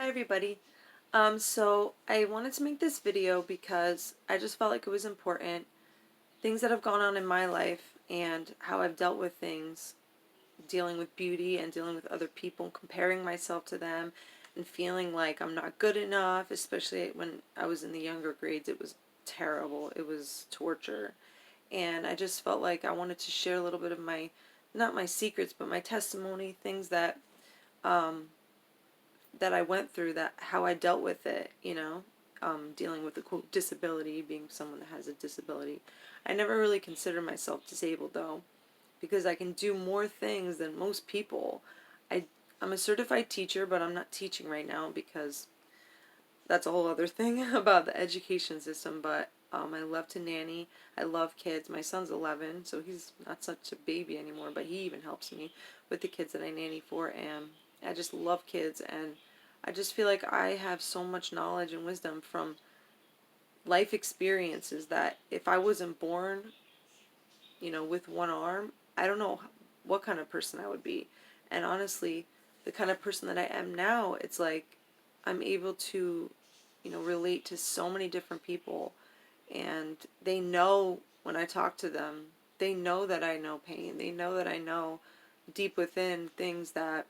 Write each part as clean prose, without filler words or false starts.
Hi everybody. So I wanted to make this video because I just felt like it was important. Things that have gone on in my life and how I've dealt with things, dealing with beauty and dealing with other people, comparing myself to them and feeling like I'm not good enough, especially when I was in the younger grades. It was terrible. It was torture. And I just felt like I wanted to share a little bit of my, not my secrets, but my testimony, things um, that I went through, that how I dealt with it, dealing with the quote disability, being someone that has a disability. I never really considered myself disabled though, because I can do more things than most people. I I'm a certified teacher, but I'm not teaching right now because that's a whole other thing about the education system. But I love to nanny. I love kids. My son's 11, so he's not such a baby anymore, but he even helps me with the kids that I nanny for, and I just love kids, and I just feel like I have so much knowledge and wisdom from life experiences that if I wasn't born, with one arm, I don't know what kind of person I would be. And honestly, the kind of person that I am now, it's like I'm able to, relate to so many different people, and they know when I talk to them, they know that I know pain. They know that I know deep within things that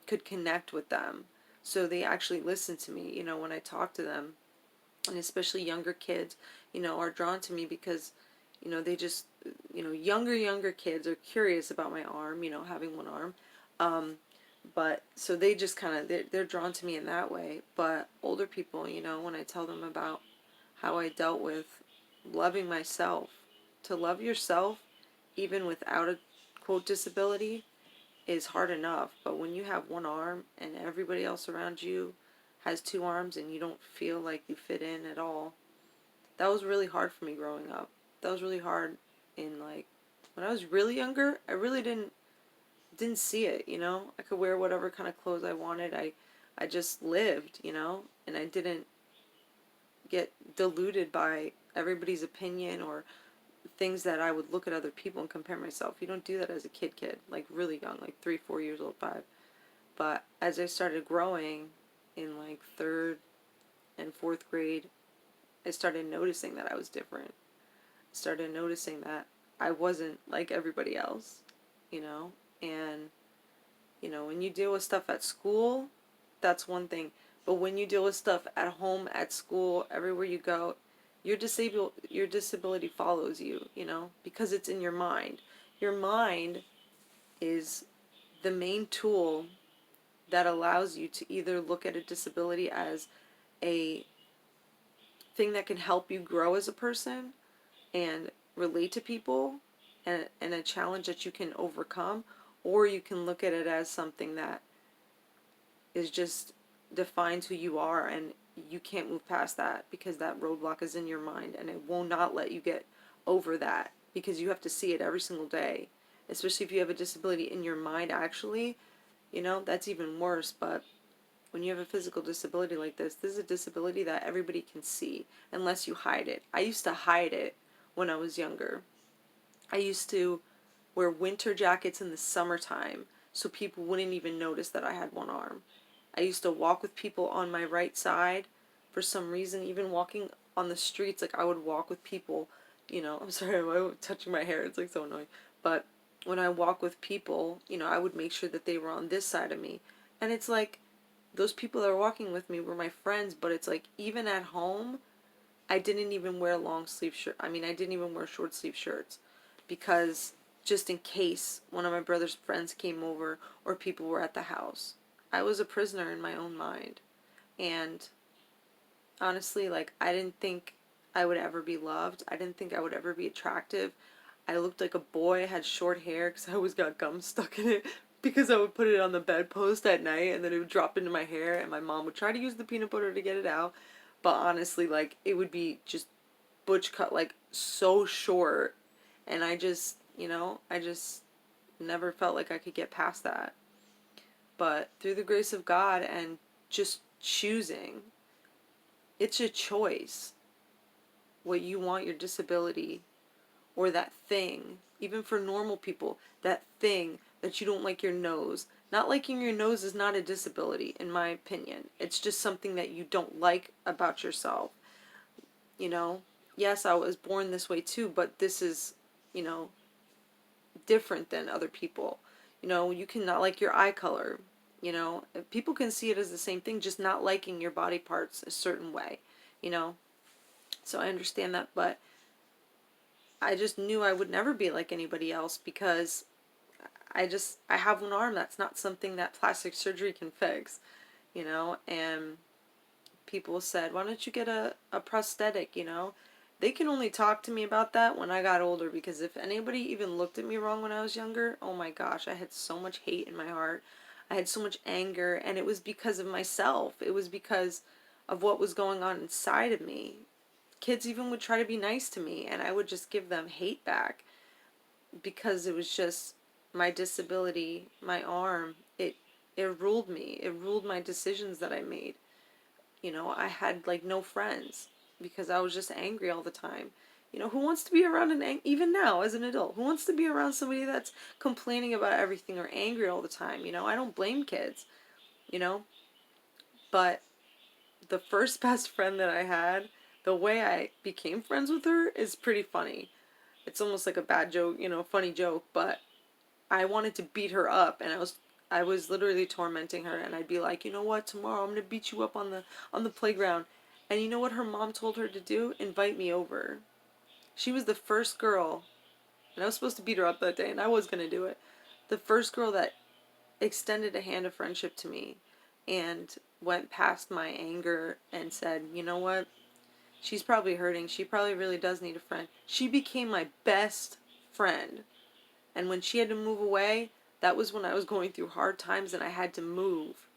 could connect with them. So they actually listen to me, when I talk to them, and especially younger kids, are drawn to me because, they just, younger kids are curious about my arm, having one arm. Um, but so they just kind of, they're drawn to me in that way. But older people, when I tell them about how I dealt with loving myself, to love yourself, even without a quote disability, is hard enough. But when you have one arm and everybody else around you has two arms and you don't feel like you fit in at all, that was really hard for me growing up. That was really hard in, like, when I was really younger, I really didn't see it, I could wear whatever kind of clothes I wanted. I just lived, and I didn't get deluded by everybody's opinion or things that I would look at other people and compare myself. You don't do that as a kid, like really young, like 3, 4 years old, 5. But as I started growing in like third and fourth grade, I started noticing that I was different. I started noticing that I wasn't like everybody else, you know? And, when you deal with stuff at school, that's one thing. But when you deal with stuff at home, at school, everywhere you go, your disability follows you, because it's in your mind. Your mind is the main tool that allows you to either look at a disability as a thing that can help you grow as a person and relate to people, and a challenge that you can overcome, or you can look at it as something that is just defines who you are, and you can't move past that because that roadblock is in your mind and it will not let you get over that, because you have to see it every single day, especially if you have a disability in your mind. Actually, that's even worse. But when you have a physical disability like this is a disability that everybody can see unless you hide it. I used to hide it when I was younger. I used to wear winter jackets in the summertime so people wouldn't even notice that I had one arm. I used to walk with people on my right side for some reason, even walking on the streets. Like, I would walk with people, I'm sorry, I'm touching my hair, it's like so annoying. But when I walk with people, I would make sure that they were on this side of me. And it's like, those people that were walking with me were my friends, but it's like, even at home, I didn't even wear long sleeve shirt. I mean, I didn't even wear short sleeve shirts because just in case one of my brother's friends came over or people were at the house. I was a prisoner in my own mind. And honestly, like, I didn't think I would ever be loved. I didn't think I would ever be attractive. I looked like a boy. I had short hair because I always got gum stuck in it, because I would put it on the bedpost at night and then it would drop into my hair, and my mom would try to use the peanut butter to get it out. But honestly, like, it would be just butch cut, like, so short. And I just never felt like I could get past that. But through the grace of God and just choosing, it's a choice what you want your disability, or that thing, even for normal people, that thing that you don't like your nose, Not liking your nose is not a disability, in my opinion. It's just something that you don't like about yourself. You know, yes, I was born this way too, but this is, you know, different than other people. You know, you cannot like your eye color. You know, people can see it as the same thing, just not liking your body parts a certain way. You know, so I understand that, but I just knew I would never be like anybody else because I have one arm. That's not something that plastic surgery can fix. You know, and people said, why don't you get a prosthetic, you know? They can only talk to me about that when I got older, because if anybody even looked at me wrong when I was younger, oh my gosh, I had so much hate in my heart. I had so much anger, and it was because of myself. It was because of what was going on inside of me. Kids even would try to be nice to me, and I would just give them hate back because it was just my disability, my arm. It ruled me. It ruled my decisions that I made. You know, I had like no friends because I was just angry all the time. You know, who wants to be around even now as an adult, who wants to be around somebody that's complaining about everything or angry all the time? You know, I don't blame kids, you know, but the first best friend that I had, the way I became friends with her is pretty funny. It's almost like a bad joke, you know, funny joke, but I wanted to beat her up, and I was literally tormenting her, and I'd be like, you know what, tomorrow I'm gonna beat you up on the playground. And you know what her mom told her to do? Invite me over. She was the first girl, and I was supposed to beat her up that day, and I was gonna do it. The first girl that extended a hand of friendship to me and went past my anger and said, you know what? She's probably hurting. She probably really does need a friend. She became my best friend. And when she had to move away, that was when I was going through hard times and I had to move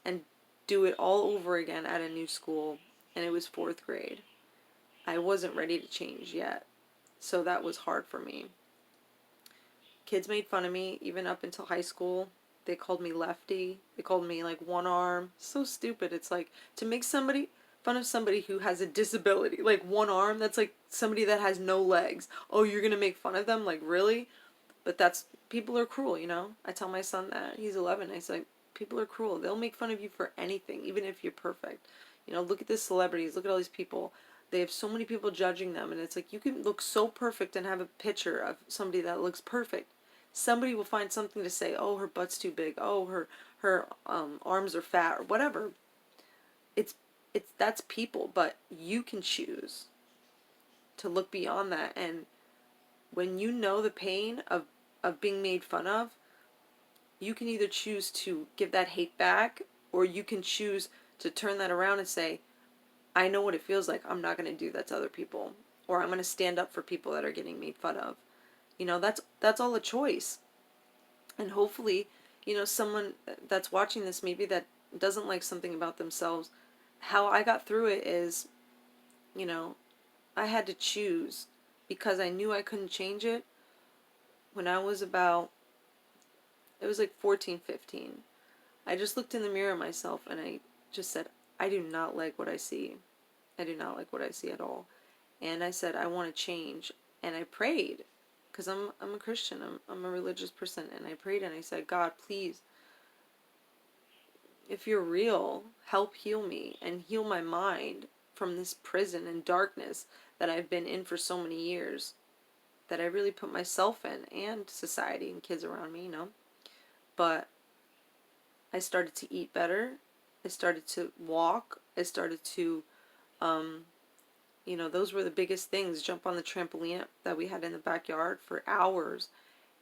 and do it all over again at a new school. And it was fourth grade. I wasn't ready to change yet. So that was hard for me. Kids made fun of me even up until high school. They called me lefty. They called me like one arm. So stupid. It's like to make somebody fun of somebody who has a disability, like one arm, that's like somebody that has no legs. Oh, you're going to make fun of them? Like, really? But that's, people are cruel, you know? I tell my son that. He's 11. I say, people are cruel. They'll make fun of you for anything, even if you're perfect. You know, look at the celebrities. Look at all these people. They have so many people judging them. And it's like, you can look so perfect and have a picture of somebody that looks perfect. Somebody will find something to say. Oh, her butt's too big. Oh, her arms are fat, or whatever. It's, that's people. But you can choose to look beyond that. And when you know the pain of being made fun of, you can either choose to give that hate back, or you can choose to turn that around and say, I know what it feels like. I'm not going to do that to other people. Or I'm going to stand up for people that are getting made fun of. You know, that's all a choice. And hopefully, you know, someone that's watching this, maybe that doesn't like something about themselves, how I got through it is, you know, I had to choose because I knew I couldn't change it when I was about, it was like 14, 15. I just looked in the mirror myself and I just said, I do not like what I see. I do not like what I see at all. And I said, I want to change. And I prayed, because I'm a Christian. I'm a religious person. And I prayed and I said, God, please, if you're real, help heal me and heal my mind from this prison and darkness that I've been in for so many years, that I really put myself in, and society and kids around me, you know. But I started to eat better. I started to walk. I started to, you know, those were the biggest things. Jump on the trampoline that we had in the backyard for hours.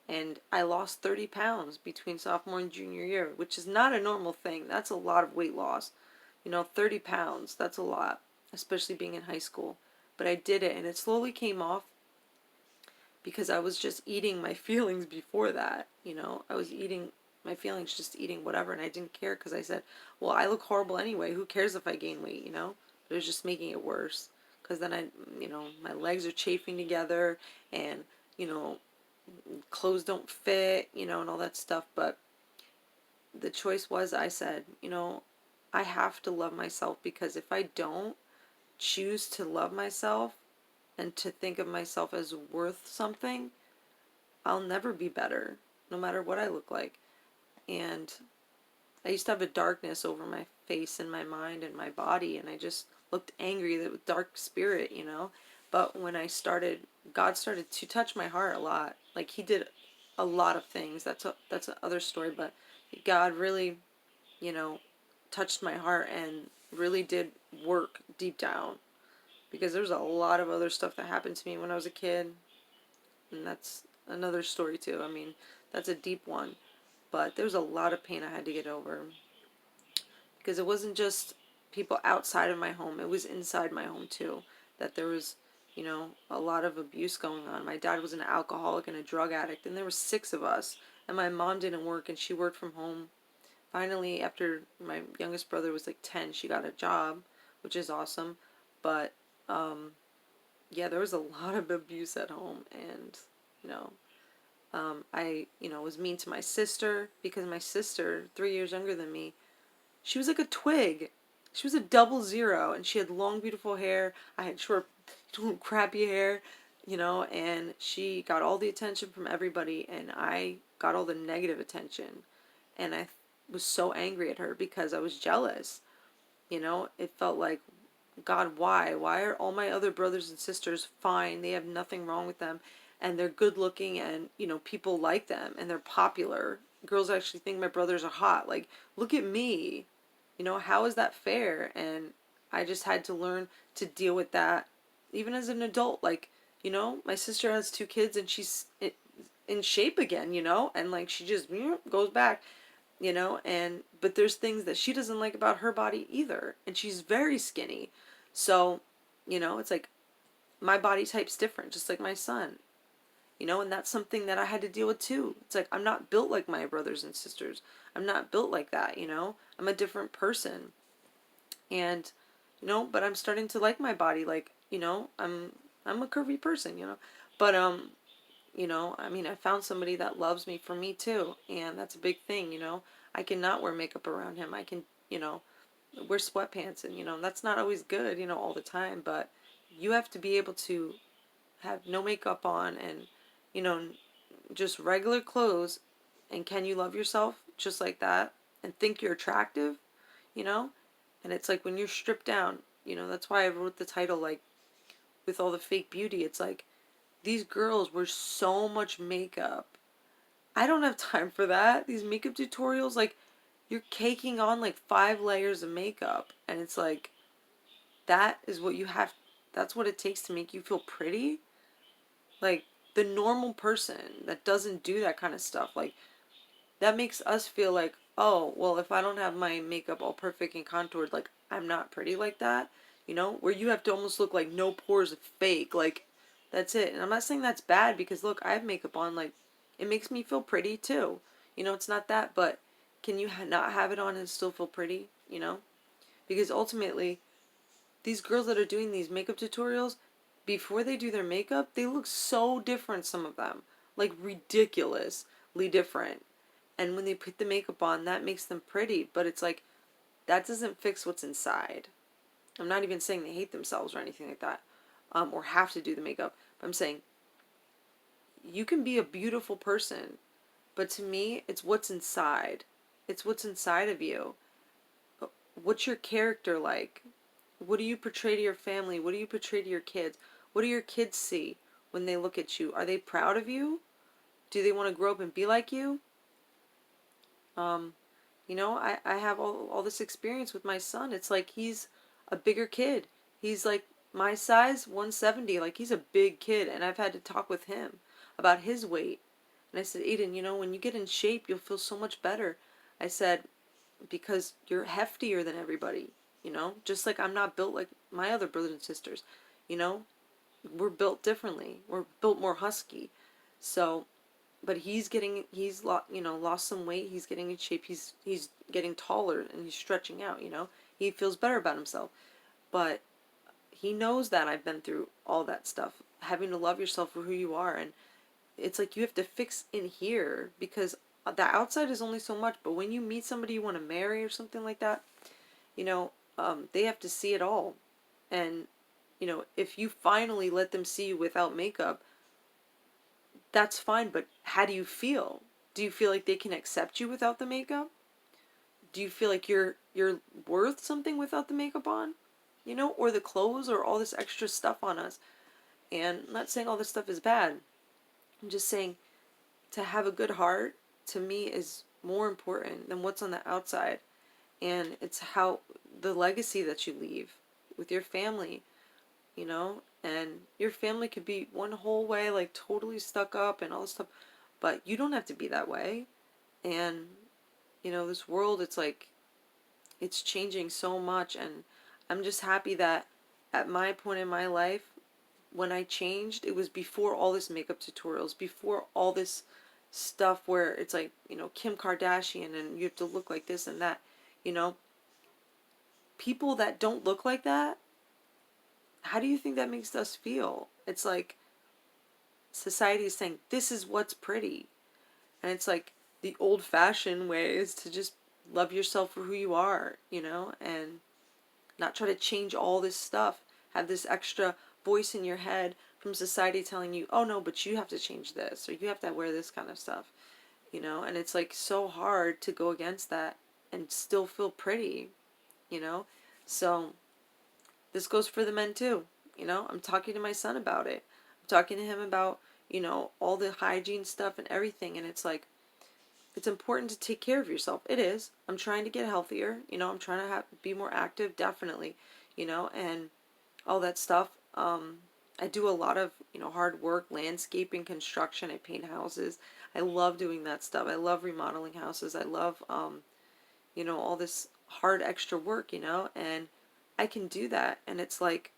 And I lost 30 pounds between sophomore and junior year, which is not a normal thing. That's a lot of weight loss. You know, 30 pounds, that's a lot, especially being in high school. But I did it, and it slowly came off because I was just eating my feelings before that. You know, I was eating my feelings, just eating whatever, and I didn't care because I said, well, I look horrible anyway. Who cares if I gain weight, you know? But it was just making it worse because then you know, my legs are chafing together, and, you know, clothes don't fit, you know, and all that stuff. But the choice was, I said, you know, I have to love myself, because if I don't choose to love myself and to think of myself as worth something, I'll never be better, no matter what I look like. And I used to have a darkness over my face and my mind and my body, and I just looked angry, with dark spirit, you know. But when I started, God started to touch my heart a lot. Like He did a lot of things. That's another story. But God really, you know, touched my heart and really did work deep down, because there's a lot of other stuff that happened to me when I was a kid, and that's another story too. I mean, that's a deep one. But there's a lot of pain I had to get over, because it wasn't just people outside of my home, it was inside my home too. That there was, you know, a lot of abuse going on. My dad was an alcoholic and a drug addict, and there were 6 of us, and my mom didn't work and she worked from home. Finally, after my youngest brother was like 10, she got a job, which is awesome. But yeah, there was a lot of abuse at home, and you know, I, you know, was mean to my sister, because my sister, 3 years younger than me, she was like a twig. She was a 00, and she had long, beautiful hair. I had short, crappy hair, you know, and she got all the attention from everybody, and I got all the negative attention. And I was so angry at her because I was jealous. You know, it felt like, God, why? Why are all my other brothers and sisters fine? They have nothing wrong with them, and they're good looking, and, you know, people like them, and they're popular. Girls actually think my brothers are hot. Like, look at me. You know, how is that fair? And I just had to learn to deal with that, even as an adult. Like, you know, my sister has 2 kids, and she's in shape again, you know, and like she just goes back, you know, and but there's things that she doesn't like about her body either, and she's very skinny. So, you know, it's like my body type's different, just like my son, you know, and that's something that I had to deal with too. It's like I'm not built like my brothers and sisters. I'm not built like that, you know. I'm a different person. And you know, but I'm starting to like my body, like, you know, I'm a curvy person, you know. But you know, I mean, I found somebody that loves me for me too, and that's a big thing, you know. I cannot wear makeup around him. I can, you know, wear sweatpants, and you know, that's not always good, you know, all the time, but you have to be able to have no makeup on, and you know, just regular clothes, and can you love yourself just like that and think you're attractive, you know? And it's like when you're stripped down, you know, that's why I wrote the title, like, with all the fake beauty. It's like these girls wear so much makeup. I don't have time for that. These makeup tutorials, like, you're caking on like 5 layers of makeup, and it's like that is what you have, that's what it takes to make you feel pretty. Like, the normal person that doesn't do that kind of stuff, like, that makes us feel like, oh, well, if I don't have my makeup all perfect and contoured, like, I'm not pretty like that, you know, where you have to almost look like no pores fake, like, that's it. And I'm not saying that's bad, because look, I have makeup on, like, it makes me feel pretty too, you know. It's not that, but can you not have it on and still feel pretty, you know? Because ultimately, these girls that are doing these makeup tutorials, before they do their makeup, they look so different, some of them, like ridiculously different. And when they put the makeup on, that makes them pretty, but it's like that doesn't fix what's inside. I'm not even saying they hate themselves or anything like that, or have to do the makeup, but I'm saying you can be a beautiful person, but to me, it's what's inside. It's what's inside of you. What's your character like? What do you portray to your family? What do you portray to your kids? What do your kids see when they look at you? Are they proud of you? Do they want to grow up and be like you? Um, you know, I have all this experience with my son. It's like he's a bigger kid. He's like my size, 170. Like, he's a big kid, and I've had to talk with him about his weight. And I said, Aiden, you know, when you get in shape, you'll feel so much better. I said, because you're heftier than everybody, you know? Just like I'm not built like my other brothers and sisters, you know? We're built differently. We're built more husky. So, but you know, lost some weight. He's getting in shape. He's getting taller, and he's stretching out, you know? He feels better about himself. But he knows that I've been through all that stuff, having to love yourself for who you are. And it's like you have to fix in here, because the outside is only so much, but when you meet somebody you want to marry or something like that, you know, they have to see it all. And, you know, if you finally let them see you without makeup, that's fine, but how do you feel? Do you feel like they can accept you without the makeup? Do you feel like you're worth something without the makeup on? You know, or the clothes or all this extra stuff on us. And I'm not saying all this stuff is bad. I'm just saying to have a good heart to me is more important than what's on the outside. And it's how the legacy that you leave with your family, you know? And your family could be one whole way, like totally stuck up and all this stuff, but you don't have to be that way. And, you know, this world, it's like, it's changing so much. And I'm just happy that at my point in my life, when I changed, it was before all this makeup tutorials, before all this stuff where it's like, you know, Kim Kardashian and you have to look like this and that, you know. People that don't look like that, how do you think that makes us feel? It's like society is saying, this is what's pretty. And it's like the old fashioned way is to just love yourself for who you are, you know, and not try to change all this stuff. Have this extra voice in your head from society telling you, oh no, but you have to change this or you have to wear this kind of stuff, you know, and it's like so hard to go against that and still feel pretty, you know. So this goes for the men too, you know. I'm talking to my son about it. I'm talking to him about, you know, all the hygiene stuff and everything, and it's like, it's important to take care of yourself. It is. I'm trying to get healthier, you know. I'm trying to be more active, definitely, you know, and all that stuff. I do a lot of, you know, hard work, landscaping, construction. I paint houses. I love doing that stuff. I love remodeling houses. I love, you know, all this hard extra work, you know, and I can do that. And it's like,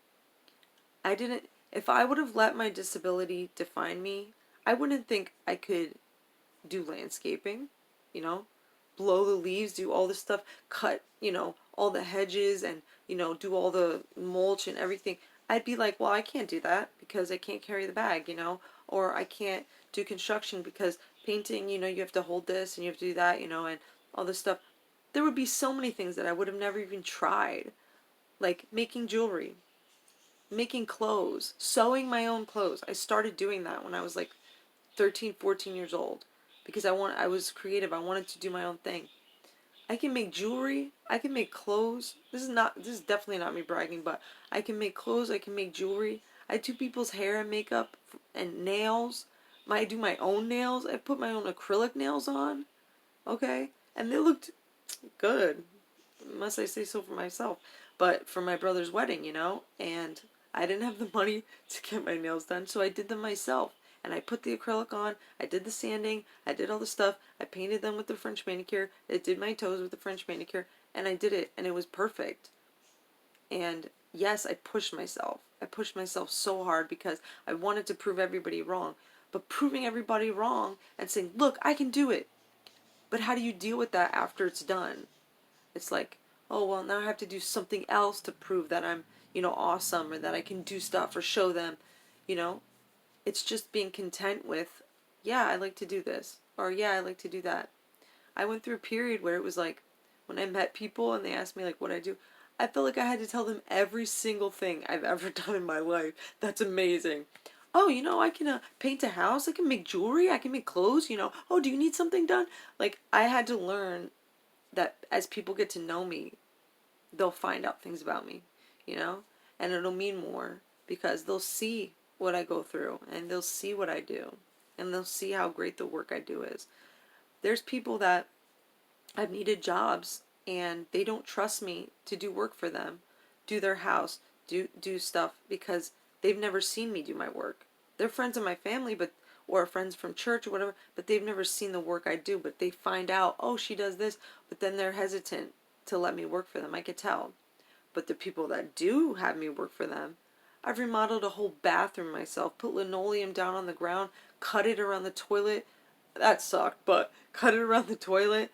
I didn't, if I would have let my disability define me, I wouldn't think I could do landscaping, you know, blow the leaves, do all this stuff, cut, you know, all the hedges and, you know, do all the mulch and everything. I'd be like, well, I can't do that because I can't carry the bag, you know, or I can't do construction because painting, you know, you have to hold this and you have to do that, you know, and all this stuff. There would be so many things that I would have never even tried, like making jewelry, making clothes, sewing my own clothes. I started doing that when I was like 13, 14 years old because I was creative. I wanted to do my own thing. I can make jewelry. I can make clothes. This is definitely not me bragging, but I can make clothes. I can make jewelry. I do people's hair and makeup and nails. I do my own nails. I put my own acrylic nails on. Okay? And they looked good. Must I say so for myself. But for my brother's wedding, you know? And I didn't have the money to get my nails done, so I did them myself. And I put the acrylic on, I did the sanding, I did all the stuff, I painted them with the French manicure, I did my toes with the French manicure, and I did it, and it was perfect. And yes, I pushed myself. I pushed myself so hard because I wanted to prove everybody wrong. But proving everybody wrong and saying, look, I can do it. But how do you deal with that after it's done? It's like, oh, well, now I have to do something else to prove that I'm, you know, awesome or that I can do stuff or show them, you know. It's just being content with, yeah, I like to do this, or yeah, I like to do that. I went through a period where it was like, when I met people and they asked me like what I do, I felt like I had to tell them every single thing I've ever done in my life. That's amazing. Oh, you know, I can paint a house, I can make jewelry, I can make clothes, you know. Oh, do you need something done? Like, I had to learn that as people get to know me, they'll find out things about me, you know? And it'll mean more because they'll see what I go through and they'll see what I do and they'll see how great the work I do is. There's people that I've needed jobs and they don't trust me to do work for them, do their house, do stuff because they've never seen me do my work. They're friends of my family, but or friends from church or whatever, but they've never seen the work I do, but they find out, oh, she does this, but then they're hesitant to let me work for them. I could tell. But the people that do have me work for them, I've remodeled a whole bathroom myself, put linoleum down on the ground, cut it around the toilet. That sucked, but cut it around the toilet,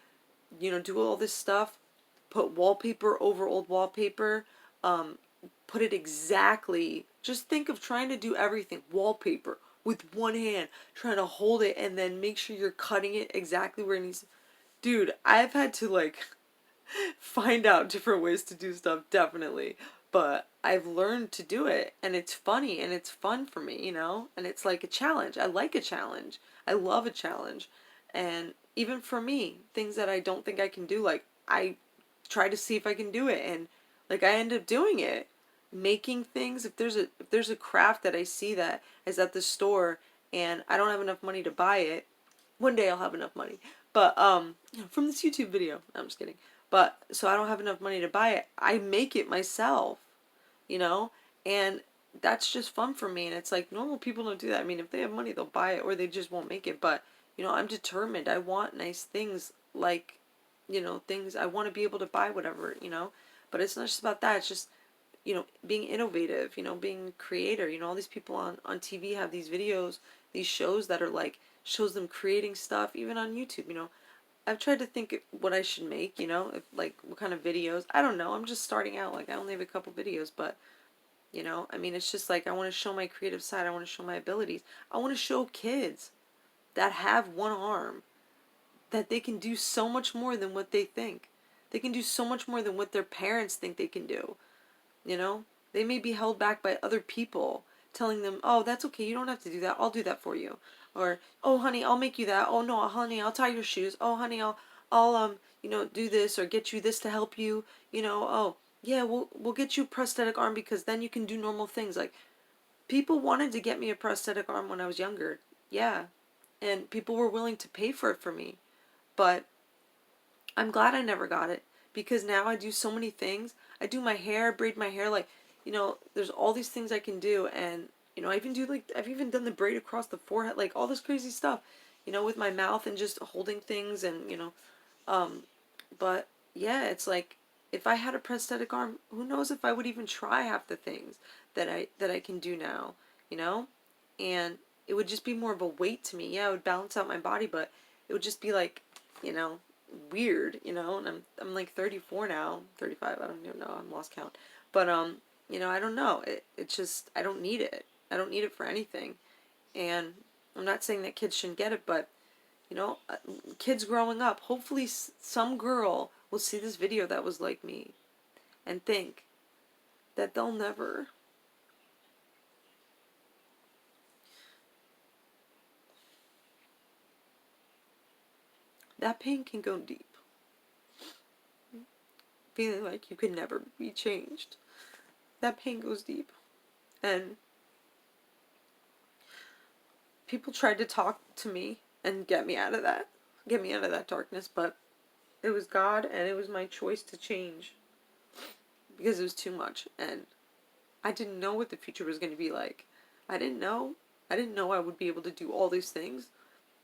you know, do all this stuff, put wallpaper over old wallpaper, um, put it exactly, just think of trying to do everything, wallpaper, with one hand, trying to hold it and then make sure you're cutting it exactly where it needs. Dude, I've had to like find out different ways to do stuff, definitely. But I've learned to do it, and it's funny, and it's fun for me, you know? And it's like a challenge. I like a challenge. I love a challenge. And even for me, things that I don't think I can do, like I try to see if I can do it, and like I end up doing it. Making things, if there's a craft that I see that is at the store and I don't have enough money to buy it, one day I'll have enough money. But from this YouTube video, no, I'm just kidding. But so I don't have enough money to buy it. I make it myself, you know? And that's just fun for me. And it's like normal people don't do that. I mean, if they have money, they'll buy it or they just won't make it. But, I'm determined. I want nice things like, things I want to be able to buy whatever. But it's not just about that. It's just, being innovative, being creator. All these people on TV have these videos, these shows that are like, shows them creating stuff, even on YouTube. I've tried to think what I should make, if like what kind of videos. I don't know. I'm just starting out. Like I only have a couple videos, but I mean, it's just like I want to show my creative side. I want to show my abilities. I want to show kids that have one arm that they can do so much more than what they think. They can do so much more than what their parents think they can do. They may be held back by other people telling them, "Oh, that's okay. You don't have to do that. I'll do that for you." Or, "Oh, honey, I'll make you that. Oh, no, honey, I'll tie your shoes. Oh, honey, I'll do this or get you this to help you. Oh, yeah, we'll get you a prosthetic arm because then you can do normal things." Like people wanted to get me a prosthetic arm when I was younger. Yeah. And people were willing to pay for it for me. But I'm glad I never got it because now I do so many things. I do my hair, braid my hair, like, there's all these things I can do. And, I've even done the braid across the forehead, like all this crazy stuff, with my mouth and just holding things and, um, but yeah, it's like if I had a prosthetic arm, who knows if I would even try half the things that I can do now, you know? And it would just be more of a weight to me. Yeah, it would balance out my body, but it would just be like, you know, weird, and I'm like 34 now, 35, I don't even know, I'm lost count. But I don't know. It's just I don't need it. I don't need it for anything. And I'm not saying that kids shouldn't get it, but kids growing up, hopefully some girl will see this video that was like me and think that they'll never. That pain can go deep. Feeling like you could never be changed. That pain goes deep. And people tried to talk to me and get me out of that. Get me out of that darkness, but it was God and it was my choice to change. Because it was too much. And I didn't know what the future was going to be like. I didn't know. I didn't know I would be able to do all these things.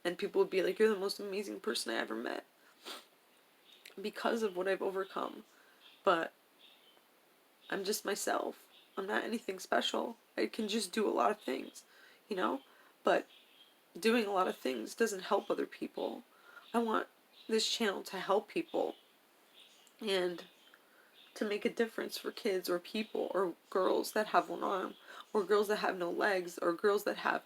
And people would be like, "You're the most amazing person I ever met." Because of what I've overcome. But I'm just myself. I'm not anything special. I can just do a lot of things, But doing a lot of things doesn't help other people. I want this channel to help people and to make a difference for kids or people or girls that have one arm or girls that have no legs or girls that have,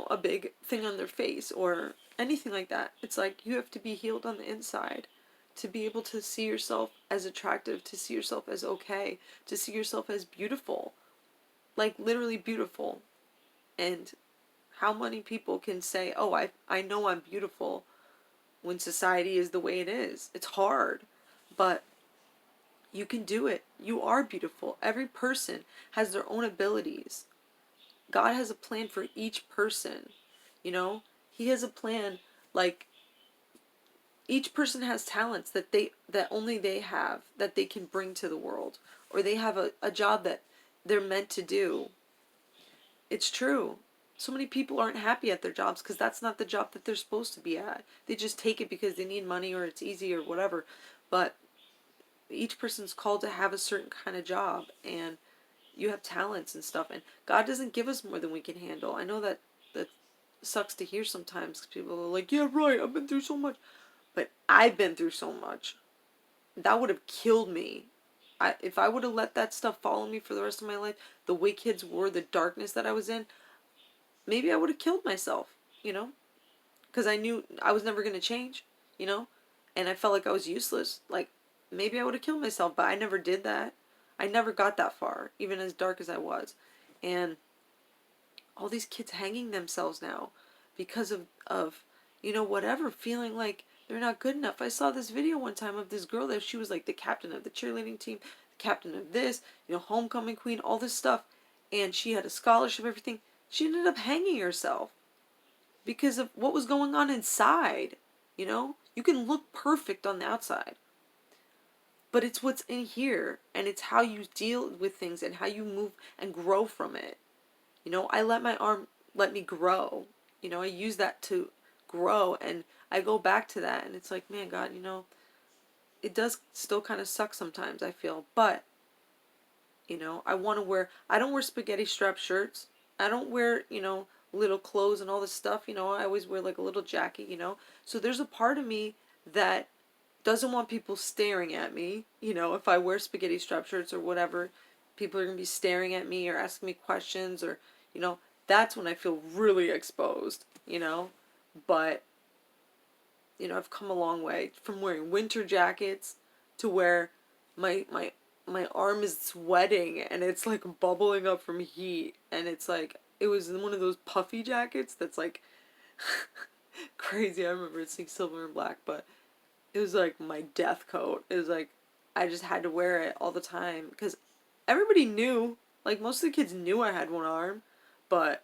a big thing on their face or anything like that. It's like you have to be healed on the inside to be able to see yourself as attractive, to see yourself as okay, to see yourself as beautiful, like literally beautiful. And how many people can say, "Oh, I know I'm beautiful," when society is the way it is? It's hard, but you can do it. You are beautiful. Every person has their own abilities. God has a plan for each person. He has a plan. Like each person has talents that only they have, that they can bring to the world, or they have a job that they're meant to do. It's true. So many people aren't happy at their jobs because that's not the job that they're supposed to be at. They just take it because they need money or it's easy or whatever. But each person's called to have a certain kind of job, and you have talents and stuff, and God doesn't give us more than we can handle. I know that sucks to hear sometimes because people are like, "Yeah, right, I've been through so much," but I've been through so much. That would have killed me. If I would have let that stuff follow me for the rest of my life, the way kids were, the darkness that I was in, maybe I would have killed myself, because I knew I was never going to change, and I felt like I was useless. Like, maybe I would have killed myself, but I never did that. I never got that far, even as dark as I was. And all these kids hanging themselves now because of whatever, feeling like they're not good enough. I saw this video one time of this girl that she was like the captain of the cheerleading team, the captain of this, homecoming queen, all this stuff, and she had a scholarship, everything. She ended up hanging herself because of what was going on inside. You can look perfect on the outside, but it's what's in here, and it's how you deal with things and how you move and grow from it. I let my arm let me grow. I use that to grow, and I go back to that, and it's like, man, God, it does still kind of suck sometimes, I feel, but I don't wear spaghetti strap shirts. I don't wear, little clothes and all this stuff. I always wear like a little jacket. So there's a part of me that doesn't want people staring at me. If I wear spaghetti strap shirts or whatever, people are going to be staring at me or asking me questions, or, that's when I feel really exposed. But, I've come a long way from wearing winter jackets to where my arm is sweating and it's like bubbling up from heat, and it's like it was one of those puffy jackets that's like crazy. I remember it's like silver and black, but it was like my death coat. It was like I just had to wear it all the time because everybody knew, like most of the kids knew I had one arm, but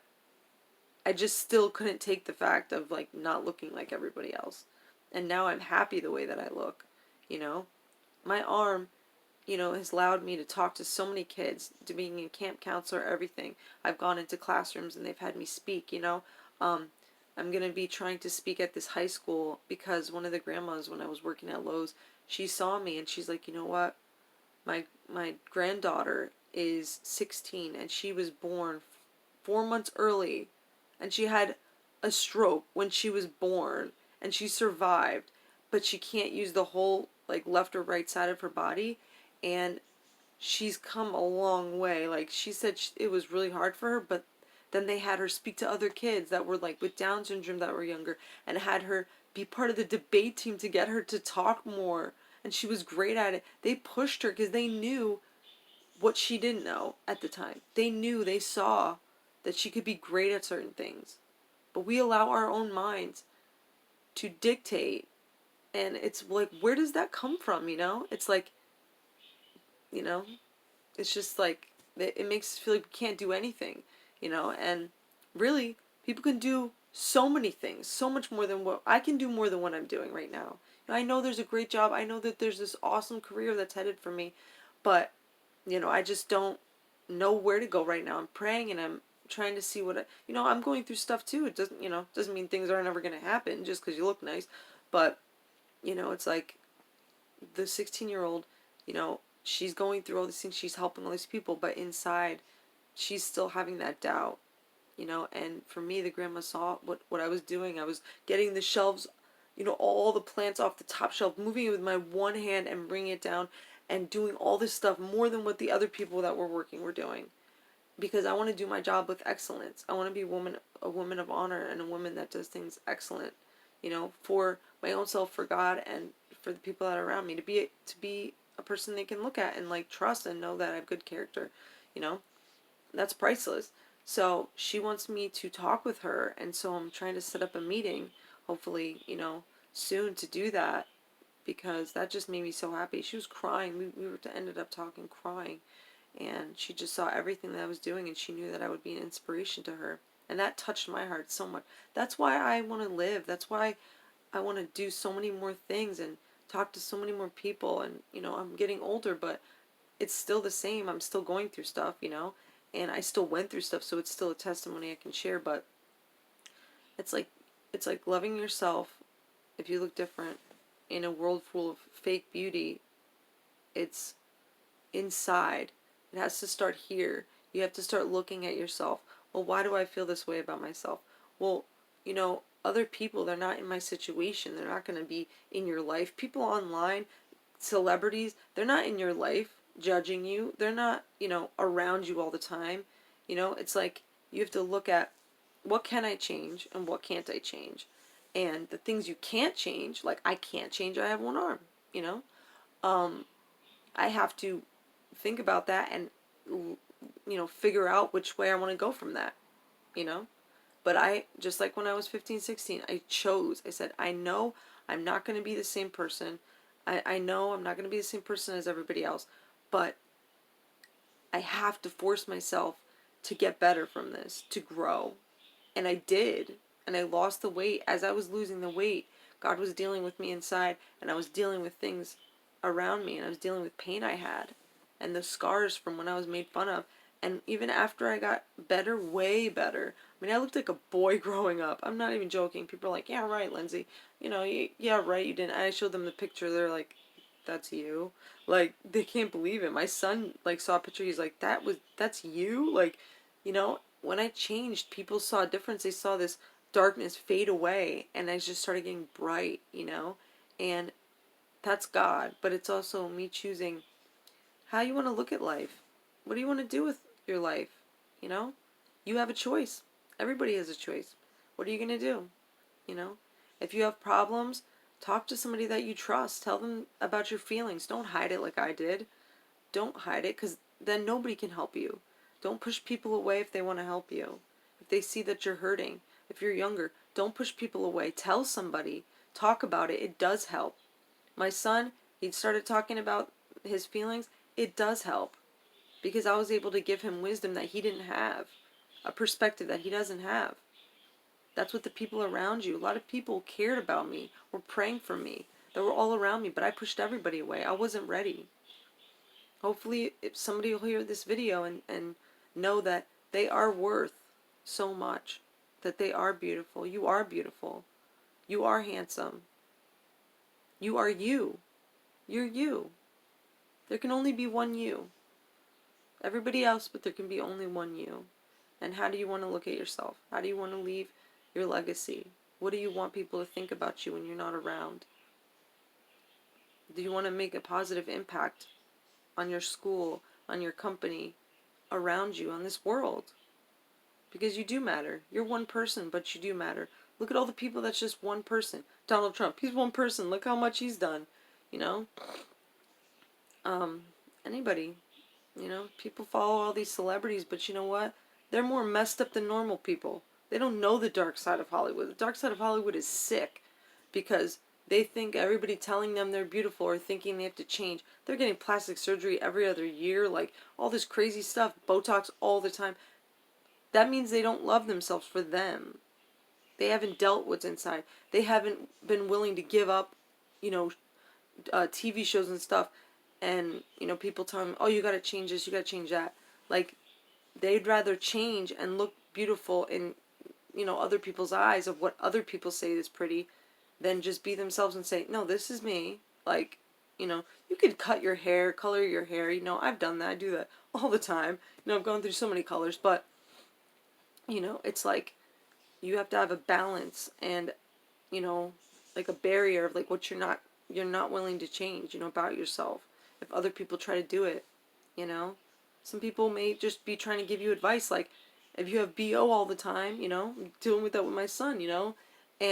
I just still couldn't take the fact of like not looking like everybody else. And now I'm happy the way that I look, you know? My arm, has allowed me to talk to so many kids, to being a camp counselor, everything. I've gone into classrooms and they've had me speak. Um, I'm going to be trying to speak at this high school because one of the grandmas, when I was working at Lowe's, she saw me and she's like, you know what? My granddaughter is 16 and she was born 4 months early, and she had a stroke when she was born, and she survived, but she can't use the whole like left or right side of her body, and she's come a long way. Like she said, it was really hard for her, but then they had her speak to other kids that were like with Down syndrome that were younger, and had her be part of the debate team to get her to talk more, and she was great at it. They pushed her because they knew what she didn't know at the time. They saw that she could be great at certain things. But we allow our own minds to dictate, and it's like, where does that come from, It's like, you know, it's just like, it makes us feel like we can't do anything, and really, people can do so many things, so much more than what I can do, more than what I'm doing right now. I know there's a great job, I know that there's this awesome career that's headed for me, but I just don't know where to go right now. I'm praying and I'm trying to see I'm going through stuff too. It doesn't mean things aren't ever going to happen just because you look nice. But, it's like the 16-year-old, she's going through all these things. She's helping all these people. But inside, she's still having that doubt. And for me, the grandma saw what I was doing. I was getting the shelves, all the plants off the top shelf, moving it with my one hand and bringing it down, and doing all this stuff more than what the other people that were working were doing, because I want to do my job with excellence. I want to be a woman of honor, and a woman that does things excellent, for my own self, for God, and for the people that are around me, to be a person they can look at and like trust and know that I have good character, you know. That's priceless. So she wants me to talk with her, and so I'm trying to set up a meeting, hopefully, soon, to do that, because that just made me so happy. She was crying. We ended up talking, crying, and she just saw everything that I was doing, and she knew that I would be an inspiration to her, and that touched my heart so much. That's why I want to live. That's why I want to do so many more things and talk to so many more people. And I'm getting older, but it's still the same. I'm still going through stuff, and I still went through stuff, so it's still a testimony I can share. But it's like loving yourself. If you look different in a world full of fake beauty, it's inside. It has to start here. You have to start looking at yourself. Well, why do I feel this way about myself? Well, other people, they're not in my situation. They're not going to be in your life. People online, celebrities, they're not in your life judging you. They're not, around you all the time. It's like you have to look at, what can I change and what can't I change? And the things you can't change, like I can't change, I have one arm, you know? I have to think about that and, figure out which way I want to go from that, you know? But I, just like when I was 15, 16, I chose. I said, I know I'm not going to be the same person. I know I'm not going to be the same person as everybody else. But I have to force myself to get better from this, to grow. And I did. And I lost the weight. As I was losing the weight, God was dealing with me inside, and I was dealing with things around me, and I was dealing with pain I had and the scars from when I was made fun of. And even after I got better, way better. I mean, I looked like a boy growing up. I'm not even joking. People are like, yeah, right, Lindsay. You know, yeah, right, you didn't. I showed them the picture. They're like, that's you. Like, they can't believe it. My son, like, saw a picture. He's like, that's you? Like, you know, when I changed, people saw a difference. They saw this darkness fade away, and I just started getting bright, you know? And that's God, but it's also me choosing how you want to look at life. What do you want to do with your life? You know? You have a choice. Everybody has a choice. What are you going to do? You know? If you have problems, talk to somebody that you trust. Tell them about your feelings. Don't hide it like I did. Don't hide it, because then nobody can help you. Don't push people away if they want to help you. If they see that you're hurting, if you're younger, don't push people away. Tell somebody. Talk about it. It does help. My son, he started talking about his feelings. It does help, because I was able to give him wisdom that he didn't have, a perspective that he doesn't have. That's what the people around you, a lot of people cared about me, were praying for me. They were all around me, but I pushed everybody away. I wasn't ready. Hopefully, if somebody will hear this video and know that they are worth so much, that they are beautiful. You are beautiful. You are handsome. You are you. You're you. There can only be one you. Everybody else, but there can be only one you. And how do you want to look at yourself? How do you want to leave your legacy? What do you want people to think about you when you're not around? Do you want to make a positive impact on your school, on your company, around you, on this world? Because you do matter. You're one person, but you do matter. Look at all the people that's just one person. Donald Trump, he's one person. Look how much he's done. You know? Anybody. You know? People follow all these celebrities, but you know what? They're more messed up than normal people. They don't know the dark side of Hollywood. The dark side of Hollywood is sick, because they think everybody telling them they're beautiful or thinking they have to change. They're getting plastic surgery every other year, like all this crazy stuff, Botox all the time. That means they don't love themselves for them. They haven't dealt what's inside. They haven't been willing to give up, you know, TV shows and stuff. And, you know, people tell them, oh, you got to change this, you got to change that. Like, they'd rather change and look beautiful in, you know, other people's eyes of what other people say is pretty, than just be themselves and say, no, this is me. Like, you know, you could cut your hair, color your hair. You know, I've done that. I do that all the time. You know, I've gone through so many colors. But, you know, it's like you have to have a balance and, you know, like a barrier of like what you're not willing to change, you know, about yourself. If other people try to do it, you know, some people may just be trying to give you advice. Like, if you have BO all the time, you know, I'm dealing with that with my son, you know,